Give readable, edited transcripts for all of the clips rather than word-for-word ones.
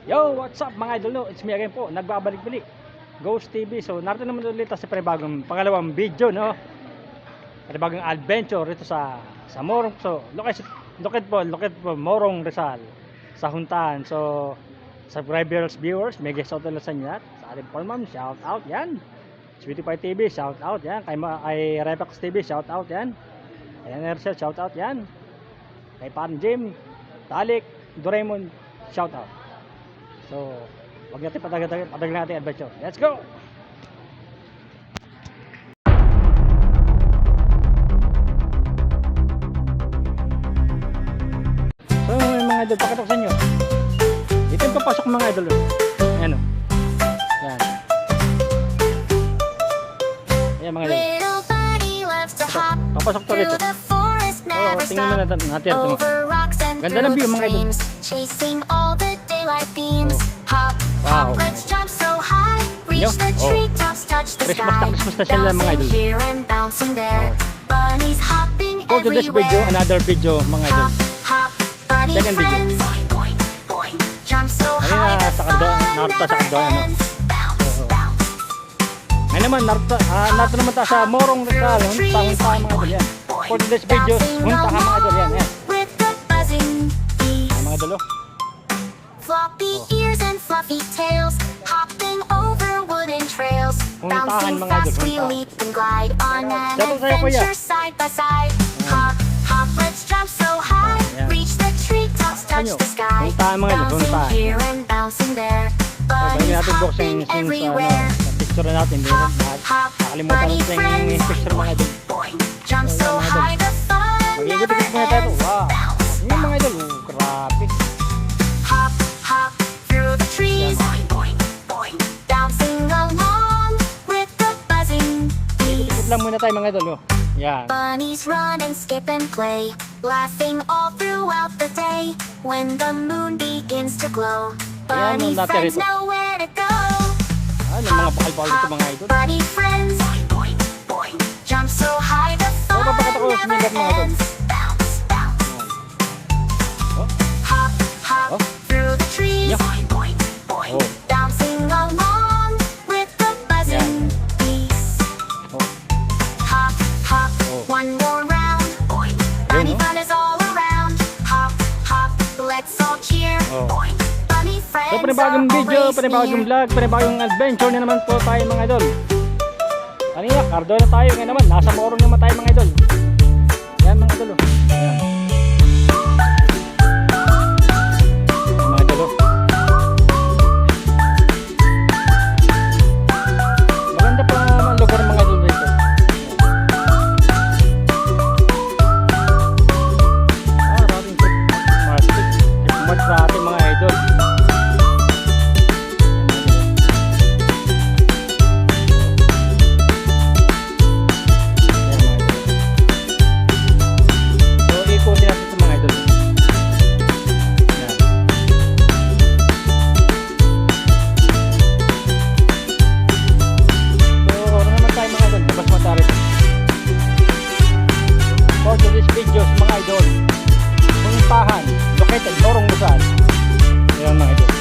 Yo, what's up mga idol? No? It's me again po, nagbabalik-balik Ghost TV. So, narito naman ulit sa pangalawang video, no? Panibagong adventure rito sa Morong. So, located po Morong Rizal sa Huntahan. So, subscribers, viewers, may guest out na sa inyo at sa ating Palmam, shout out yan. Sweetie Pie TV, shout out yan. Kay Repax TV, shout out yan. Kay Enercel, shout out yan. Kay Pan Jim, Talik, Doraemon, shout out. So, wag natin patagal natin adventure. Let's go! So, mga idol, pakita ko sa inyo. Dito yung papasok mga idol. Ayan o. Yan. Ayan mga idol. Papasok to dito. Oo, tingnan mo natin ito. Ganda ng view mga idol. Wow. Yo. Oh. Christmas na sila mga idol. For today's video, another video mga idol. Second video. Kanina sa naruto sa kandoan, ano? Ngayon naman, naruto naman tayo sa Morong Rizal. Huntahan mga idol yan. For today's video, huntahan mga idol yan. Mga idol, oh. Floppy ears and fluffy tails, hopping over wooden trails, bouncing fast we leap and glide on an adventure side by side. Hop, hop, let's jump so high, reach the treetops, touch the sky, bouncing here and bouncing there, bunnies hopping everywhere. Picture natin, hop, hop, bunny friends, jump so high the fun never ends. Bounce, yung mga idol, grabe. Hop, hop through the trees, boing, boing, bouncing along with the buzzing bees. Ikot lang muna tayo mga idol, oh. Yan. Bunnies run and skip and play, laughing all throughout the day. When the moon begins to glow, bunny friends know where to go. Ano mga bakal-bakal dito mga idol? Bunny friends, boing, boing, jump so high the fun never ends. Bounce, bounce, hop, hop through the trees, boing, boing, bouncing along with the buzzing bees. Hop, hop, one more round, boing, bunny fun is all around. Hop, hop, let's all cheer, boing, bunny friends. So, panibagong video, panibagong vlog, panibagong adventure na naman po tayo mga idol. Kanina, Cardo na tayo. Ngayon naman, nasa Morong naman tayo mga idol. Yan mga idol, oh. Yan. Mga idol, oh. Maganda pa naman lugar mga idol dito. Maraming market sa ating mga idol. Videos mga idol, Huntahan, located Morong Rizal. Ayan mga idol,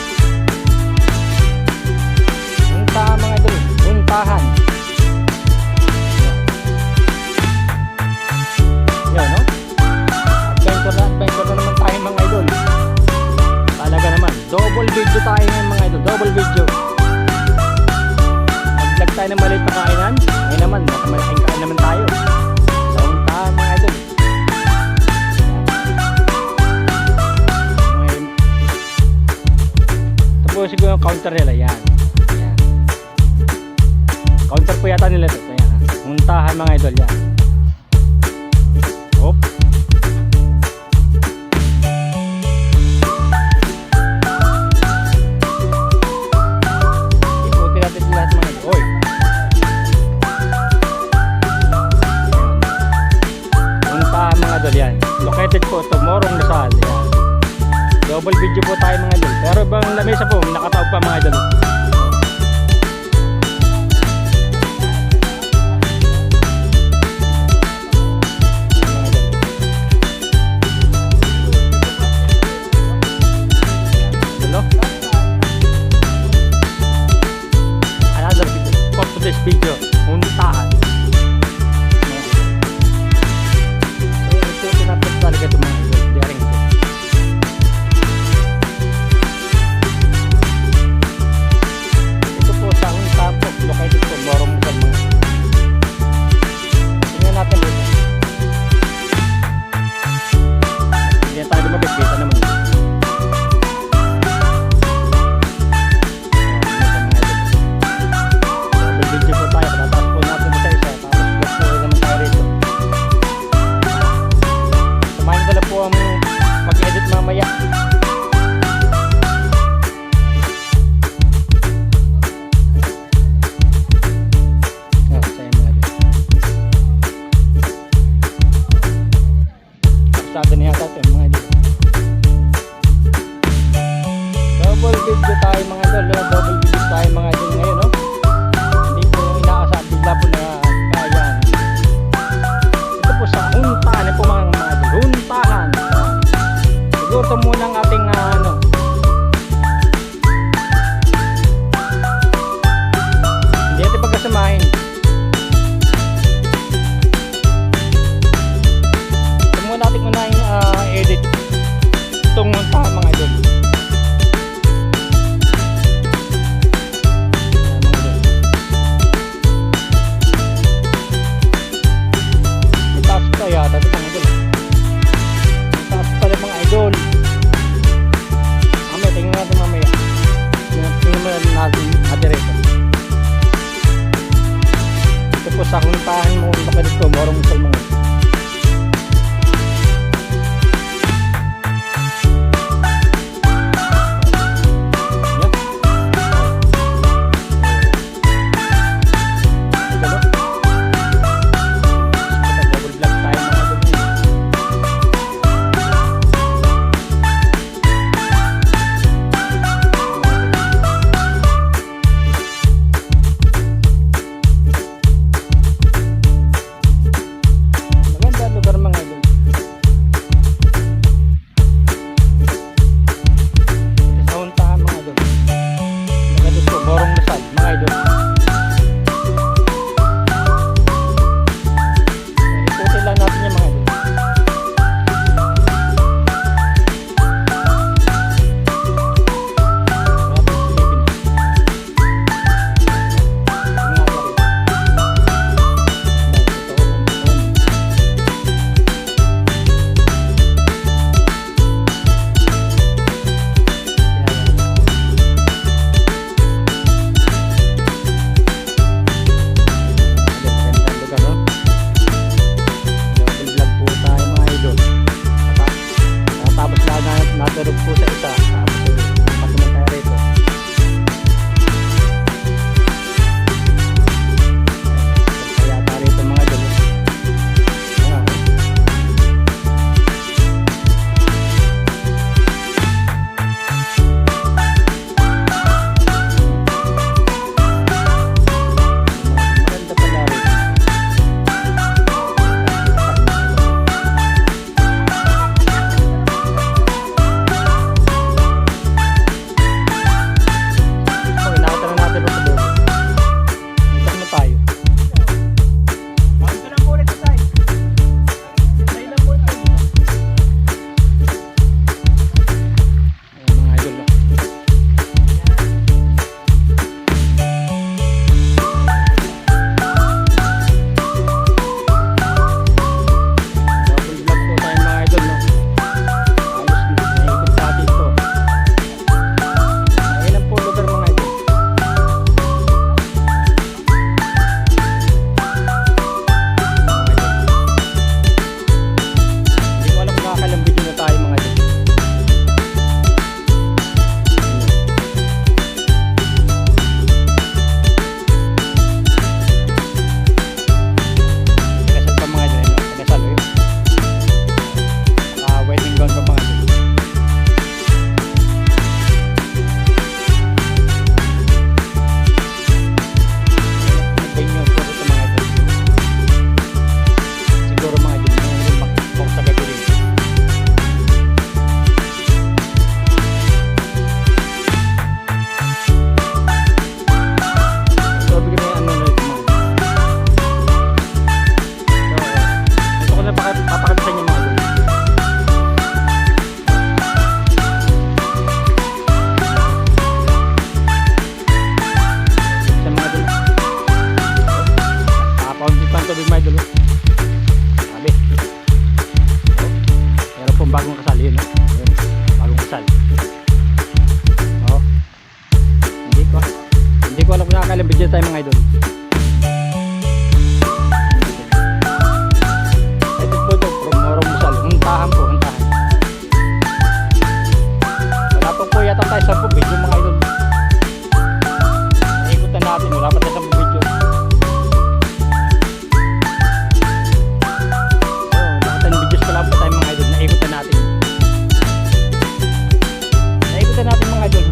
Huntahan mga idol, Huntahan. Yan, no? Adventure na naman tayo mga idol. Talaga naman, double video tayo ngayon mga idol, double video. Mag-vlog tayo ng maliit na kainan. Ngayon naman, malaking kain naman tayo sa Huntahan mga idol. Siguro yung counter nila, yan. Yan. Counter po yata nila ito. Yan. Huntahan mga idol, yan. Hop. Ikutin natin lahat mga idol. Oy. Huntahan mga idol, yan. Located po ito, Morong Rizal, yan. Double video po tayo mga idol. Pero bang lamesa po, nakatawag pa mga idol. Hello? video tayo mga idol, no? Double video tayo mga idol ngayon, no? Hindi po inaasahan, bigla po na kaya. Ito po sa Huntahan, po mga idol, Huntahan. Siguro ito muna ang ating ano, hindi natin pagkasamahin. Ito muna natin unahin edit itong Huntahan mga idol. Yata ito mga idol. Taas pala mga idol. Mamaya, tingnan natin mamaya. Tingnan mo natin adirito. Ito po sa Huntahan mo baka dito, morong misal mga idol. Natulog po sa isa, tapos pagkaman tayo rito. Kaya tayo rito mga idol. Maganda pala rito. Bagong kasal yun, no? Yun, bagong kasal. Oh. Hindi ko alam kung nakakailang video tayo mga idol. Ito po ito, from Morong Musal. Huntahan po, Huntahan. Wala po yata tayo 10 video mga idol. Naikutan natin, wala pa tayo 10 video. Naikutan natin mga idol.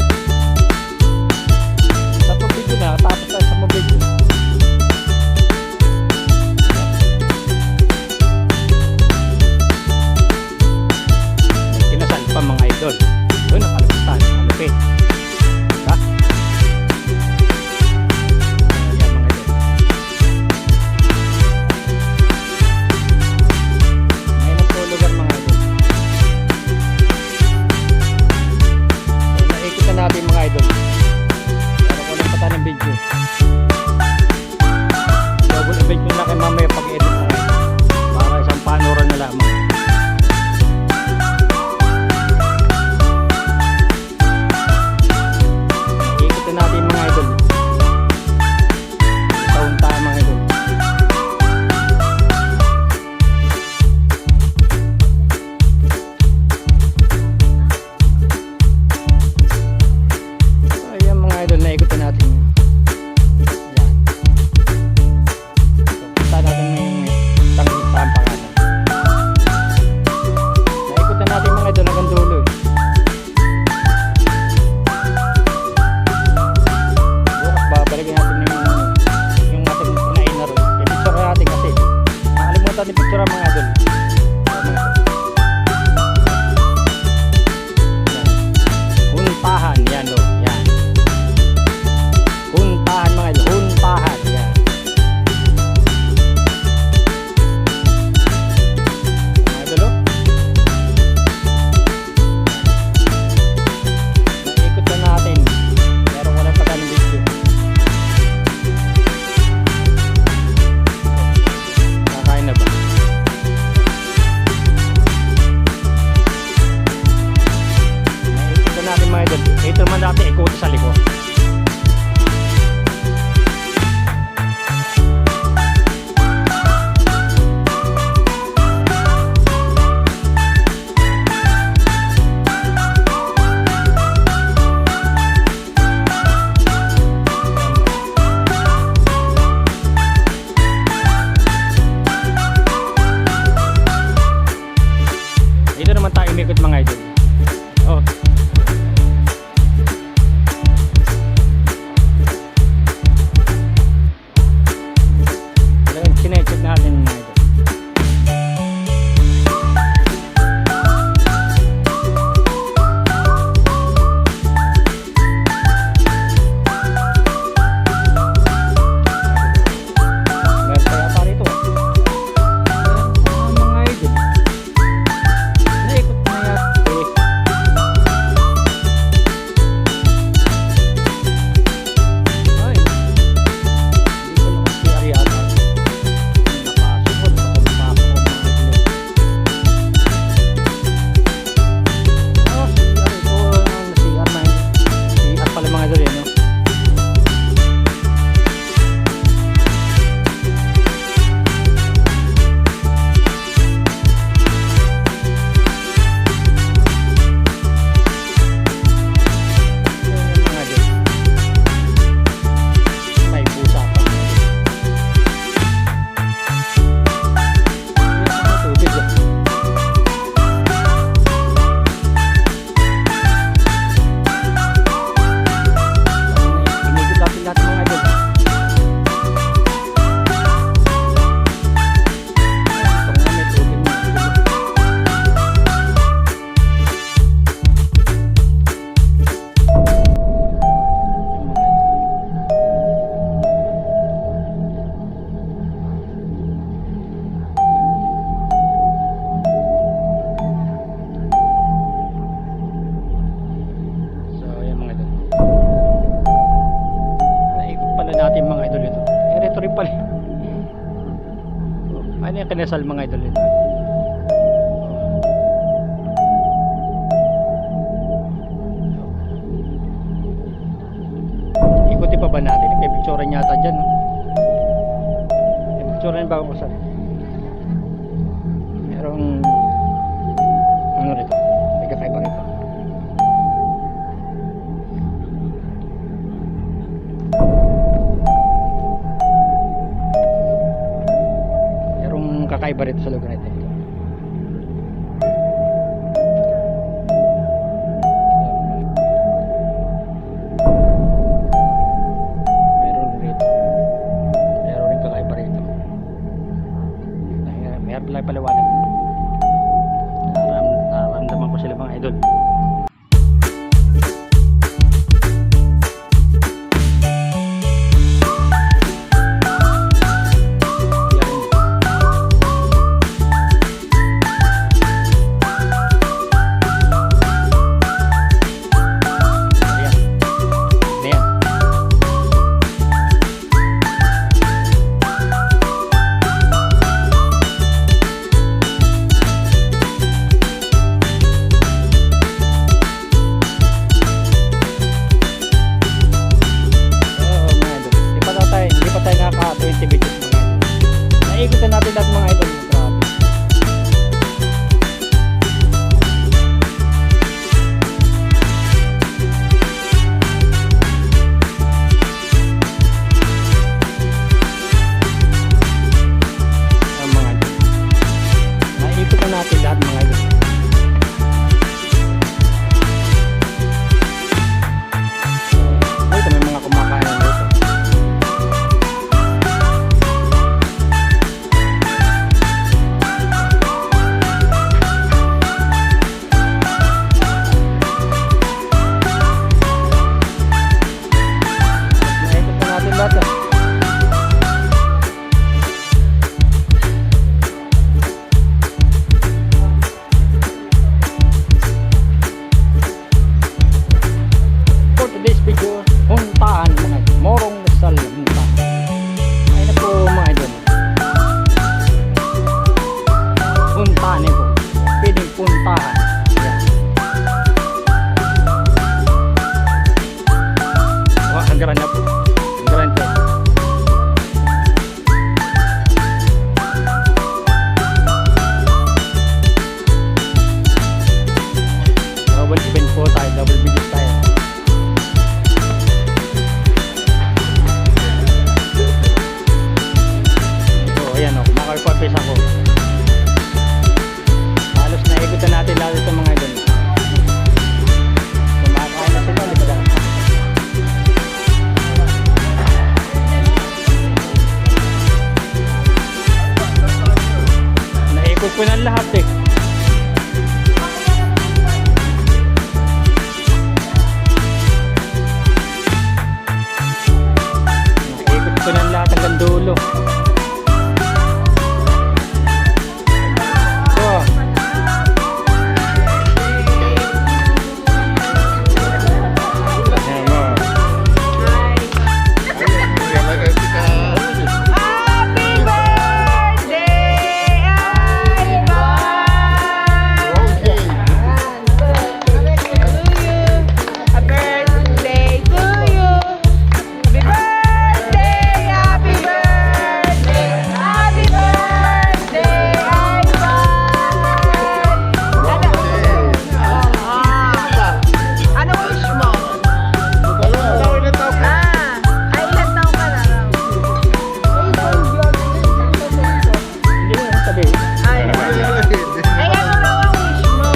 naman natin ikuti sa likod. Dito naman tayo umikot mga idol. Oh. Sinecheck natin mga idol. Meron kaya pa rito. Mga idol. Naikot na yan. Ay. Hindi ko naman si Ariana. Napasok ko. Napasok ko mga idol. Oh, si Arman. Si Ar pala mga idol yan, no? Yan mga idol. May pusa pa. Yan ang tubig, oh. Inigit natin lahat mga idol. Ito nga may tubig mga idol. So yan mga idol. Naikot pala natin mga idol ito. Ito rin pala. Ano yung kinasal mga idol ito? Ikutin pa ba natin? May picture yata dyan, no? May picture rin bago kasal. Merong ano rito? May kakaiba rito. Merong kakaiba rito sa lugar nito. Meron rito. Meron rin kakaiba rito. Meron pala paliwanag. Nararamdaman ko sila mga idol. Yan. ganap. Ganito. Double event po tayo, double videos tayo. So, ayan o, kumakaipapis ako. Halos naikutan natin lahat itong mga idol. Kumakain na sila, di ba lang? Naikot ko na lahat eh. Naikot ko na lahat hanggang dulo. So, ayan mo. Happy birthday, Ivan! Happy birthday to you. Happy birthday, happy birthday, happy birthday, Ivan! Ano wish mo? Ay, ilan taon ka na raw? Hindi mo sabihin. Ay, ano raw ang wish mo?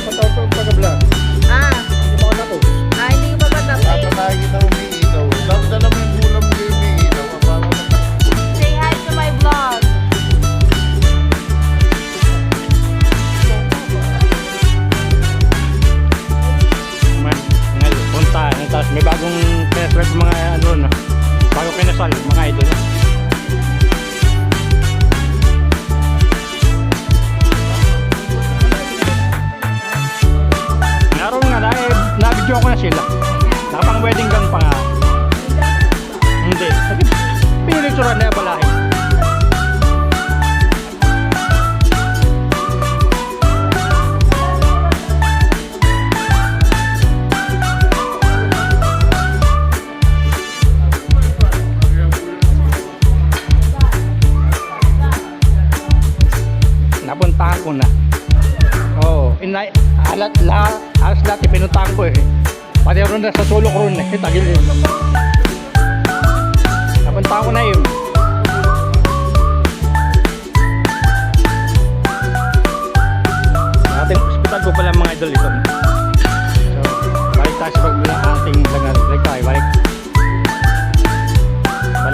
Patawag pag-vlog. Ah, Hindi mo ako tapos. hindi ko pa ba tapos? Say hi to my vlog. Punta, tapos may bagong pinaswerte mga ano na. Bagong kinasal, mga idol. Naroon nga, na-video ko na sila. Nakapang wedding gown pa nga. Hindi. Pinicturean na balahin. Napuntahan ko na. Oo. Halos lahat ipinuntahan ko eh. Pati ron na sa sulok ron eh. Tagil eh. Napuntahan ko na yun. Ating hospital ko pala mga idol ito. So, balik tayo sa pagbilang ating balik tayo. Balik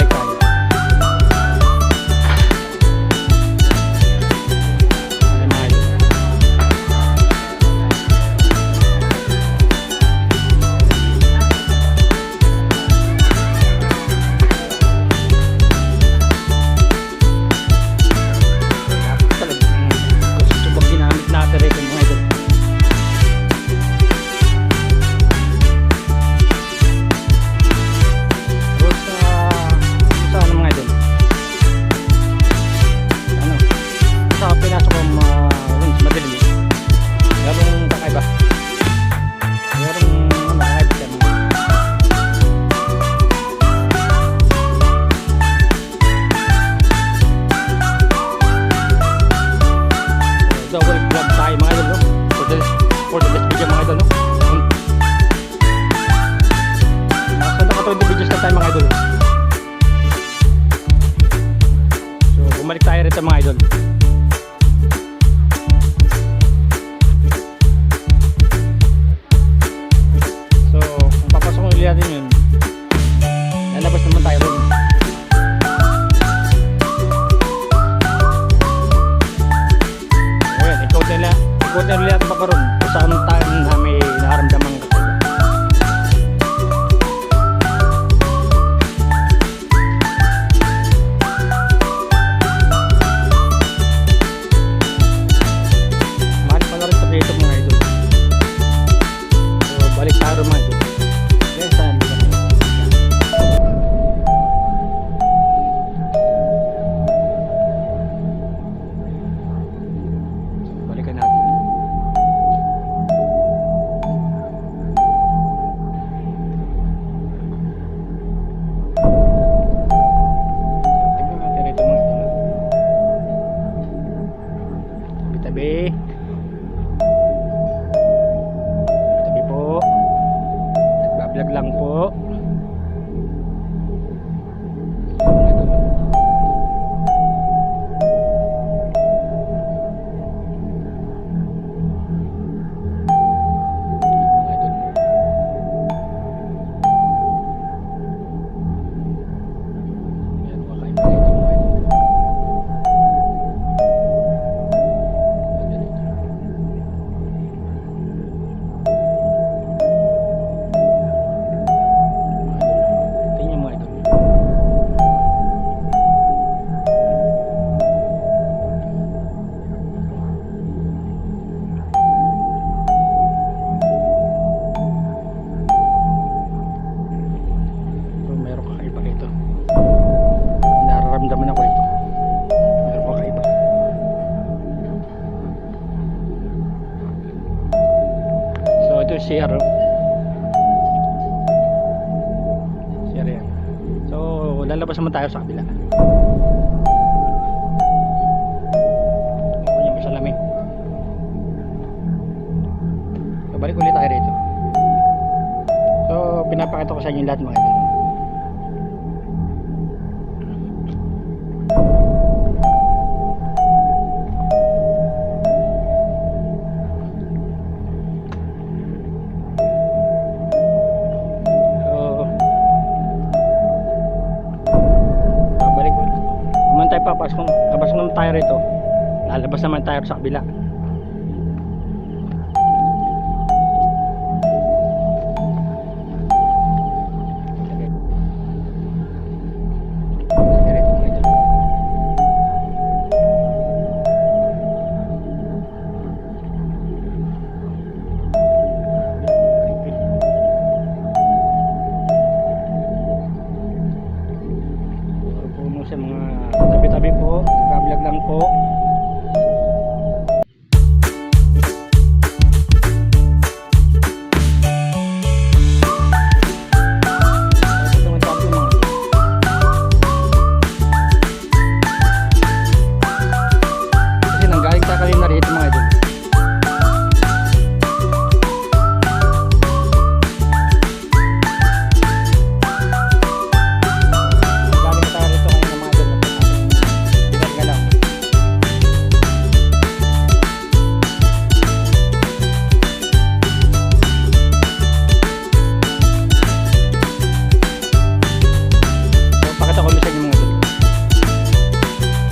tayo. Ayan, mga idol. Subang ginamit natin rin mga idol. Tapos sa ano mga idol? Ano? Sa pinasok ko sa madilim. Merong kakaiba. Merong kakaiba siya. Double vlog tayo mga idol, no? For the best video mga idol, no? Nasa naka 20 videos na tayo mga idol. So bumalik tayo rito mga idol. So kung papasok ko ulit natin yun, lalabas naman tayo rin. Ayan, ikot nila ulit pa ron kung saan tayo na may nakaramdamang kakaiba. Mahal pa na rin sa dito mga idol. So balik tayo mga idol. Yes, saan dito na yun. Tabi. Tabi po. Nagbablog lang po. Tingnan mo ito. Meron kakaiba rito. Nararamdaman ako rito. Meron kakaiba. So ito yung CR. CR yan. So lalabas naman tayo sa kabila. Ako yung salamin. So balik ulit tayo rito. So pinapakita ko sa inyo lahat mga ito. Papasok naman tayo rito. Lalabas naman tayo sa kabila. Puno sa mga tabi-tabi po. Nagbablog lang po. Kasi nanggaling tayo kanina rito mga idol. Galing tayo rito kanina mga idol. Galaw. So, pakita ko sa inyo mga idol.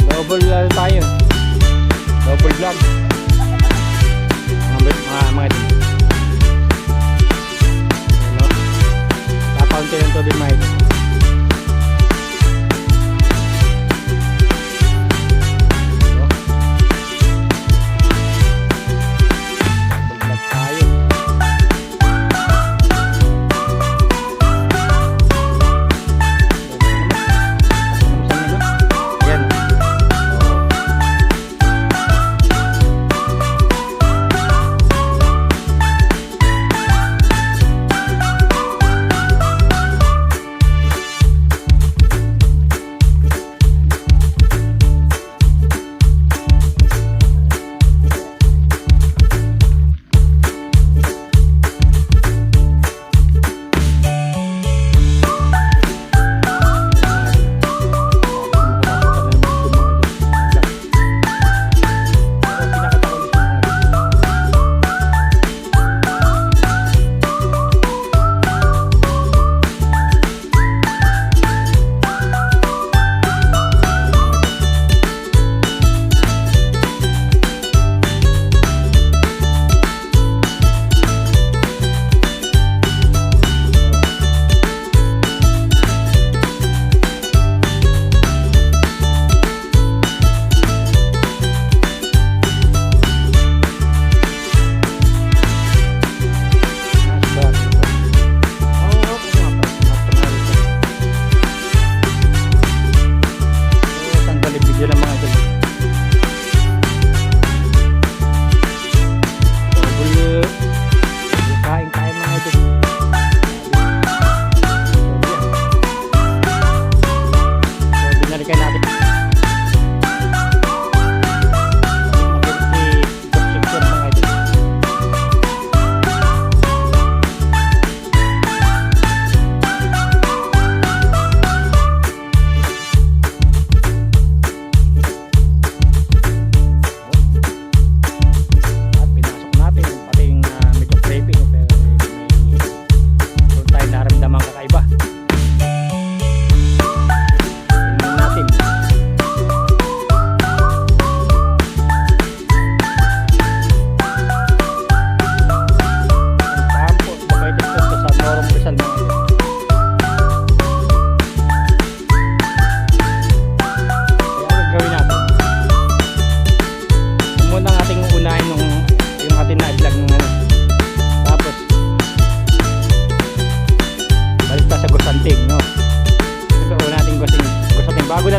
Double tayo. Double vlog. Mga idol. Hello. Kapaunti ng tubig mga idol.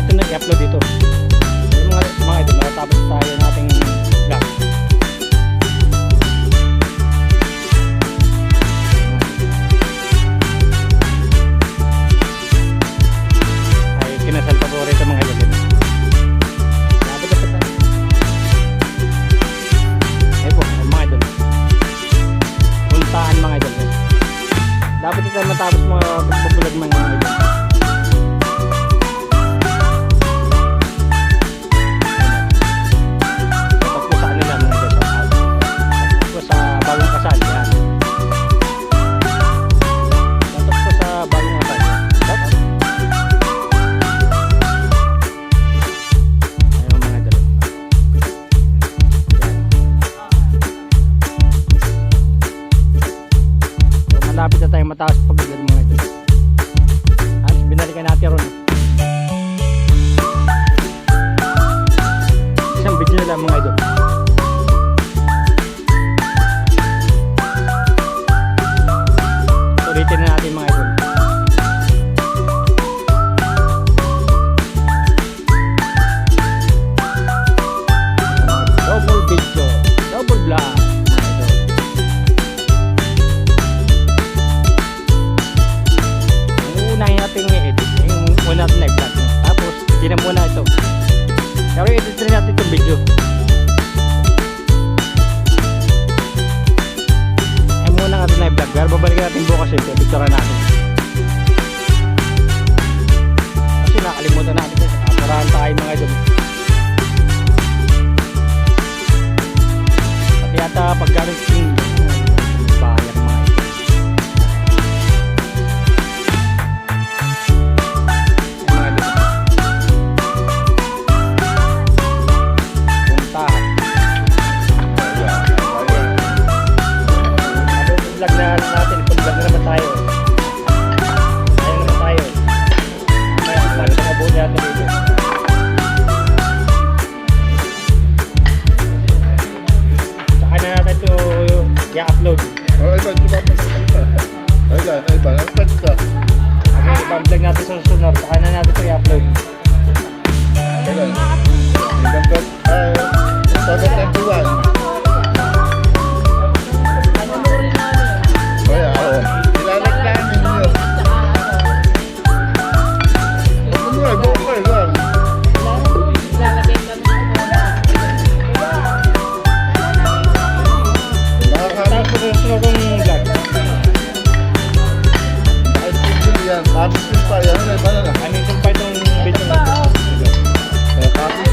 natin na i-upload dito. Yung mga idol, nakatapos tayo ng ating vlog. Ay, kinasal pa po rito mga idol. Sabi ka sa tayo. Ayun po, mga idol. Puntaan mga idol. Dapat ito matapos mga pagpabulag mga idol. Bagong kasal yan. Tatok po sa bagong kasal yan. Ayun mga idol. So, malapit na tayo mataas pagdagdag mga idol. Ayos, binalikan natin ron. Isang video na lang mga idol. Ulitin na natin mga idol. Double video, double vlog mga idol. Ang unahin natin i-edit, yung una natin na i-vlog. Tapos, tinan muna ito. Pero i-edit rin natin itong video. Muna natin na i-vlog, pero babalikan natin bukas ito, picturean natin kasi nakalimutan natin kasi nakaparahan tayo mga idol. Pati yata pag galing king bayan mga idol. Ay, mga idol, puntahan vlog na natin, pag-vlog na naman tayo. Ayaw naman tayo. Kaya lalo na mabuti natin dito. Saka na natin ito i-upload. Okay, i-vlog natin sa susunod. Saka na natin ito i-upload. Ano yung pa itong video na ito?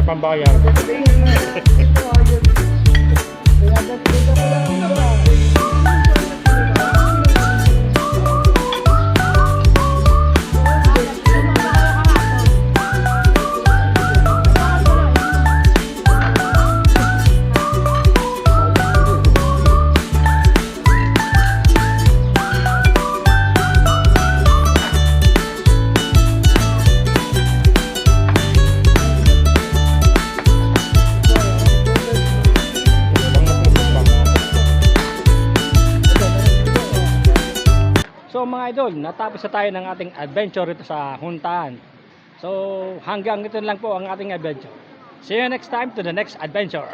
pambayar. So mga idol, natapos na tayo ng ating adventure ito sa Huntahan. So hanggang ito lang po ang ating adventure. See you next time to the next adventure.